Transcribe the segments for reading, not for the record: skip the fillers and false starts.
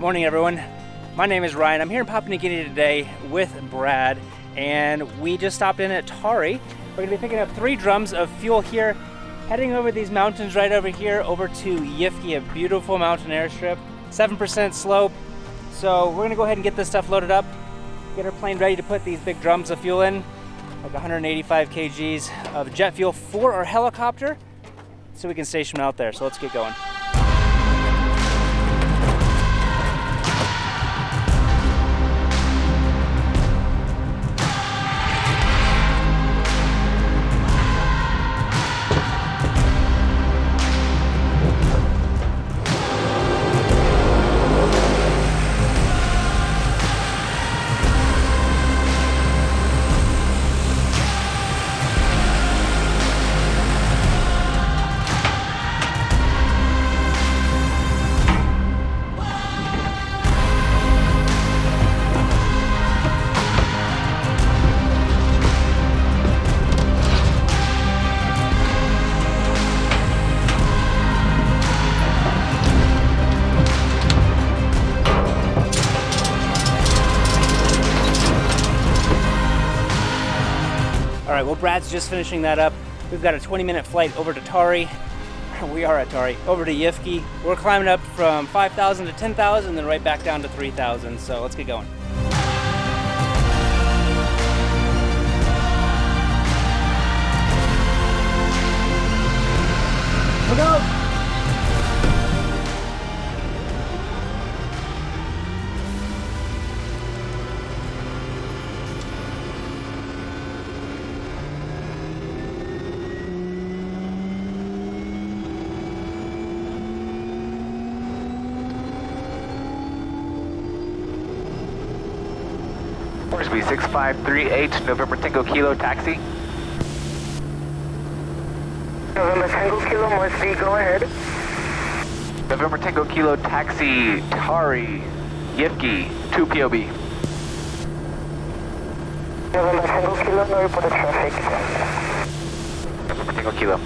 Morning everyone, my name is Ryan. I'm here in Papua New Guinea today with Brad, and we just stopped in at Tari. We're going to be picking up 3 drums of fuel here, heading over these mountains right over here over to Yifki, a beautiful mountain airstrip, 7% slope. So we're going to go ahead and get this stuff loaded up, get our plane ready to put these big drums of fuel in, like 185 kgs of jet fuel for our helicopter, so we can station them out there. So let's get going. All right, well, Brad's just finishing that up. We've got a 20-minute flight over to Tari. We are at Tari, over to Yifki. We're climbing up from 5,000 to 10,000, then right back down to 3,000. So let's get going. Look out! Be 6538, November Tango Kilo, taxi. November Tango Kilo, Morse V, go ahead. November Tango Kilo, taxi, Tari, Yifki, 2 POB. November Tango Kilo, no report of traffic. November Tango Kilo.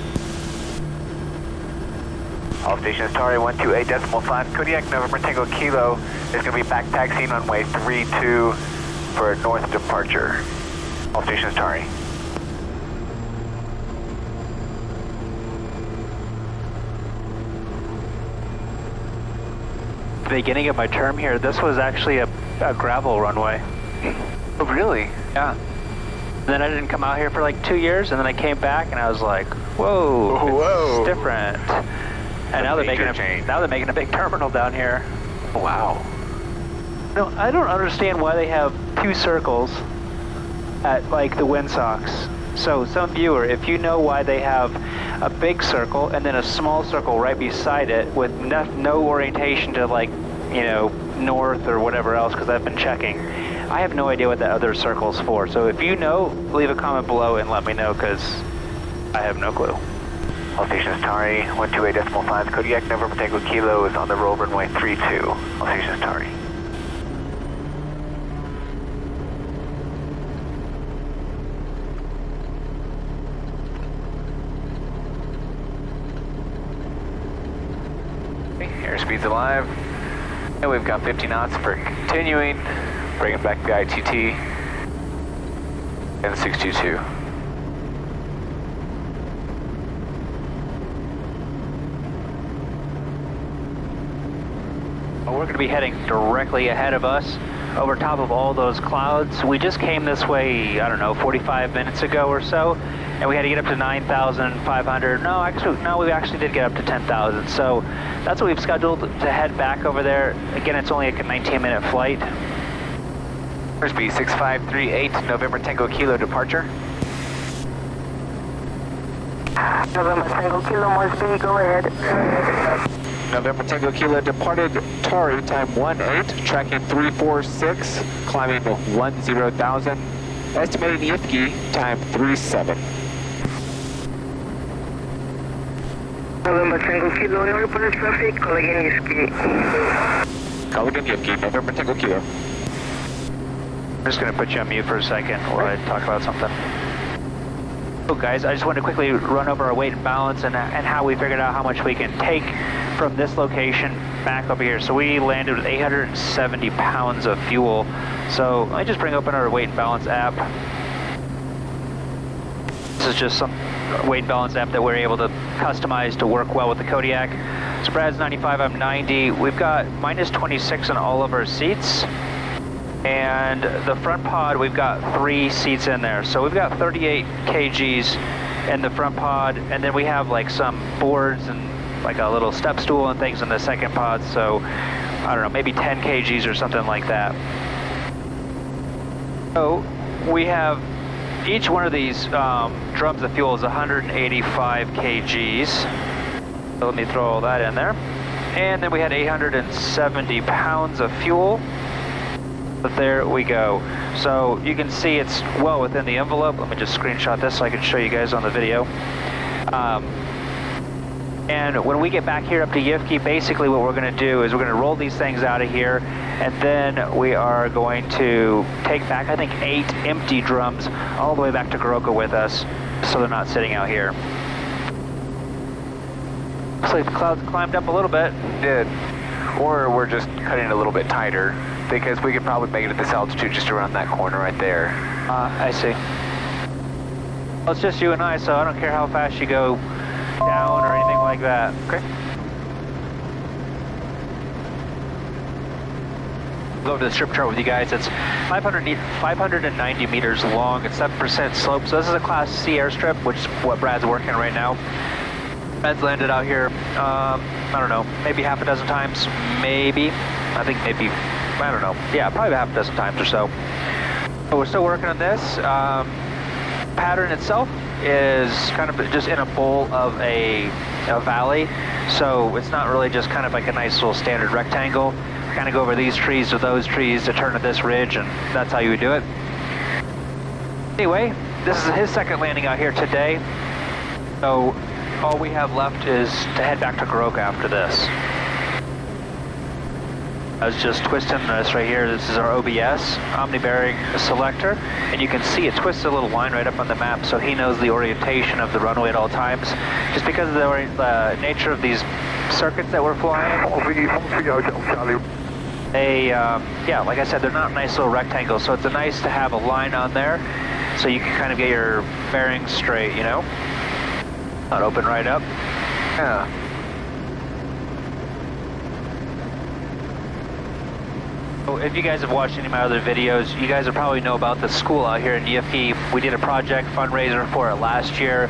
All stations, Tari 128.5, Kodiak, November Tango Kilo is going to be back taxiing on way 32. For a north departure. All stations, Tari. The beginning of my term here, this was actually a gravel runway. Oh, really? Yeah. And then I didn't come out here for like 2 years, and then I came back and I was like, whoa, it's different. And now they're making a big terminal down here. Wow. No, I don't understand why they have 2 circles at like the windsocks. So some viewer, if you know why they have a big circle and then a small circle right beside it with no orientation to, like, you know, north or whatever else, because I've been checking. I have no idea what that other circle is for. So if you know, leave a comment below and let me know, because I have no clue. All stations, Tari 128.5, Kodiak, November Tango Kilo is on the roll runway 32. All stations, Tari. Airspeed's alive, and we've got 50 knots for continuing, bringing back the ITT, and 622. Well, we're going to be heading directly ahead of us, over top of all those clouds. We just came this way, I don't know, 45 minutes ago or so, and we had to get up to 9,500. No, we actually did get up to 10,000. So that's what we've scheduled to head back over there. Again, it's only like a 19-minute flight. Airspeed 6538, November Tango Kilo departure. November Tango Kilo, Morse V, go ahead. November Tango Kilo departed Tari, time 18, tracking 346, climbing 10,000, estimated Yifki, time 37. November Tango Kilo, no report of traffic, call again Yifki. Call again Yifki, November Tango Kilo. I'm just going to put you on mute for a second while I talk about something. So guys, I just want to quickly run over our weight and balance and how we figured out how much we can take from this location back over here. So we landed with 870 pounds of fuel. So let me just bring open our weight and balance app. This is just some weight and balance app that we're able to customize to work well with the Kodiak. So Brad's 95, I'm 90. We've got minus 26 in all of our seats. And the front pod, we've got 3 seats in there. So we've got 38 kgs in the front pod. And then we have like some boards and like a little step stool and things in the second pod. So I don't know, maybe 10 kgs or something like that. So we have each one of these drums of fuel is 185 kgs. So let me throw all that in there. And then we had 870 pounds of fuel. But there we go. So you can see it's well within the envelope. Let me just screenshot this so I can show you guys on the video. And when we get back here up to Yivki, basically what we're going to do is we're going to roll these things out of here, and then we are going to take back, I think, 8 empty drums all the way back to Kodiak with us, so they're not sitting out here. Looks like the clouds climbed up a little bit. Did. Or we're just cutting it a little bit tighter, because we could probably make it at this altitude just around that corner right there. I see. Well, it's just you and I, so I don't care how fast you go down or anything like that. Okay. Go over the strip chart with you guys. It's 590 meters long. It's 7% slope. So this is a Class C airstrip, which is what Brad's working right now. Brad's landed out here, I don't know, maybe half a dozen times, maybe. I think maybe, I don't know. Yeah, probably half a dozen times or so. But we're still working on this. Pattern itself is kind of just in a bowl of a valley, so it's not really just kind of like a nice little standard rectangle. Kind of go over these trees to those trees to turn to this ridge, and that's how you would do it. Anyway, this is his second landing out here today, so all we have left is to head back to Kodiak after this. I was just twisting this right here. This is our OBS, Omni-Bearing Selector, and you can see it twists a little line right up on the map, so he knows the orientation of the runway at all times. Just because of the nature of these circuits that we're flying, yeah, like I said, they're not nice little rectangles, so it's nice to have a line on there, so you can kind of get your bearings straight, you know? Not open right up. Yeah. If you guys have watched any of my other videos, you guys will probably know about the school out here in Yivki. We did a project fundraiser for it last year,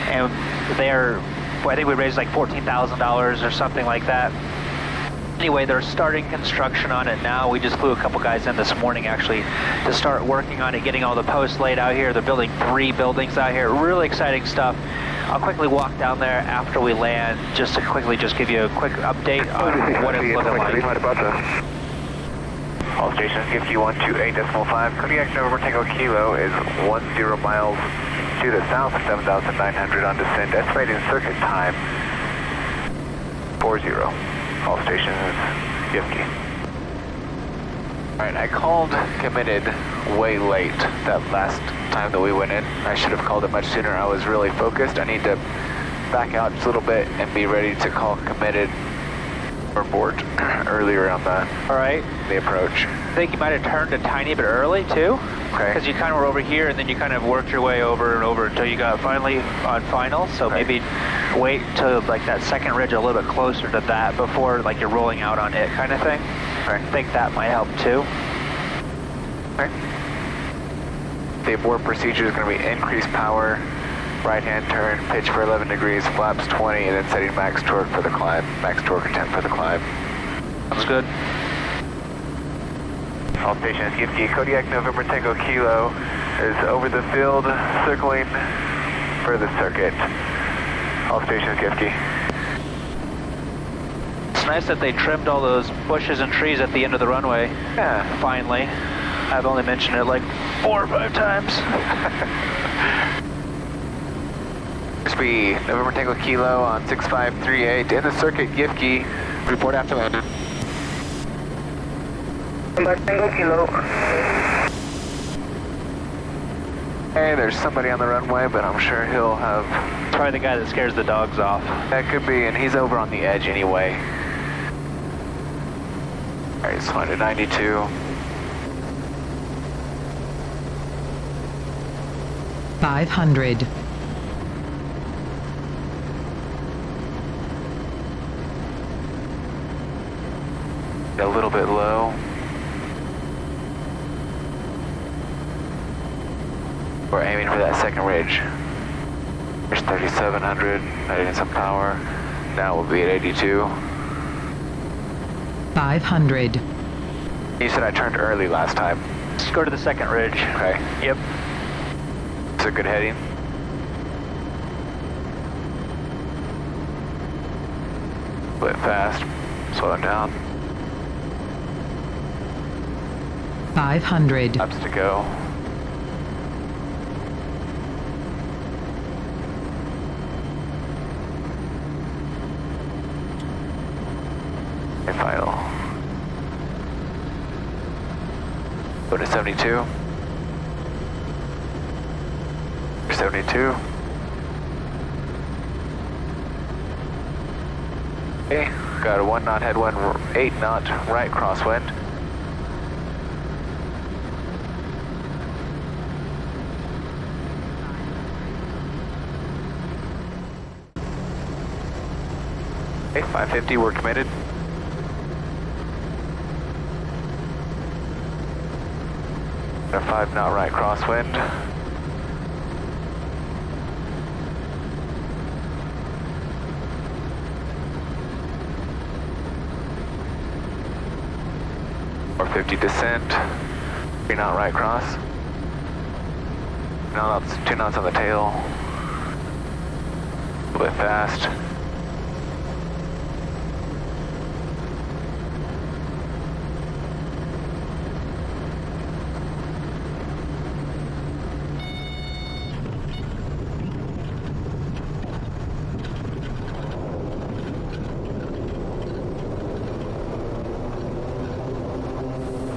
and I think we raised like $14,000 or something like that. Anyway, they're starting construction on it now. We just flew a couple guys in this morning actually to start working on it, getting all the posts laid out here. They're building 3 buildings out here. Really exciting stuff. I'll quickly walk down there after we land just to quickly just give you a quick update on what it's looking like. All stations, Yivki 128.5. Kodiak November Tango Kilo is 10 miles to the south, 7,900 on descent. Estimated circuit time 40. All stations, Yivki. Alright, I called committed way late that last time that we went in. I should have called it much sooner. I was really focused. I need to back out just a little bit and be ready to call committed or board earlier on the approach. I think you might have turned a tiny bit early too. Okay. Because you kind of were over here and then you kind of worked your way over and over until you got finally on final. So maybe wait till like that second ridge a little bit closer to that before like you're rolling out on it kind of thing. I think that might help too. Okay. The abort procedure is going to be increased power, right hand turn, pitch for 11 degrees, flaps 20, and then setting max torque for the climb. Max torque or 10 for the climb. Sounds good. All stations, Yivki, Kodiak November Tango Kilo is over the field, circling for the circuit. All stations, Yivki. It's nice that they trimmed all those bushes and trees at the end of the runway. Yeah. Finally. I've only mentioned it like 4 or 5 times. Speed, November Tango Kilo on 6538 in the circuit, Yivki. Report after landing. Tango Kilo. Hey, there's somebody on the runway, but I'm sure he'll have... Probably the guy that scares the dogs off. That could be, and he's over on the edge anyway. Alright, it's flying to 92. 500. A little bit low. We're aiming for that second ridge. There's 3,700, adding some power. Now we'll be at 82. 500. You said I turned early last time. Let's go to the second ridge. Okay. Yep. It's a good heading. A bit fast. Slowing down. 500. Laps to go. And final. Go to 72. 72. Okay, got a 1 knot headwind, 8 knot right crosswind. Okay, 550, we're committed. Got a 5 knot right crosswind. Or 50 descent. 3 knot right cross. 2 knots on the tail. A little bit fast.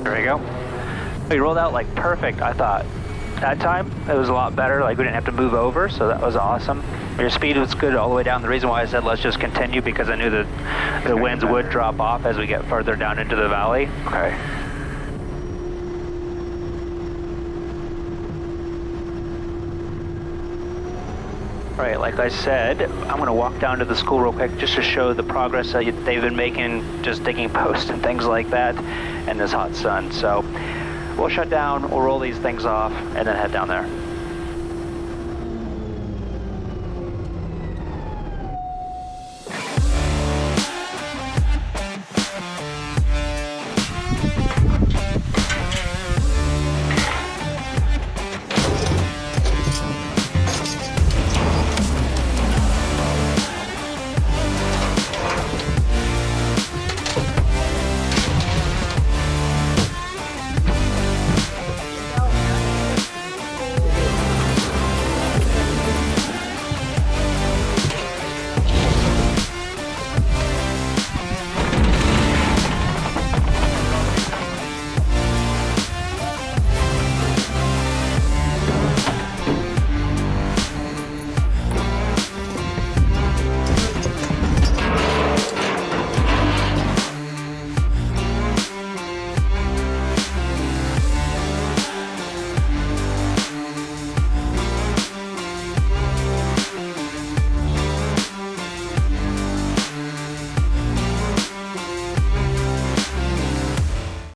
There we go. We rolled out like perfect, I thought. That time, it was a lot better. Like we didn't have to move over, so that was awesome. Your speed was good all the way down. The reason why I said let's just continue because I knew that the winds would drop off as we get further down into the valley. Okay. All right, like I said, I'm going to walk down to the school real quick just to show the progress that they've been making, just digging posts and things like that in this hot sun. So we'll shut down, we'll roll these things off, and then head down there.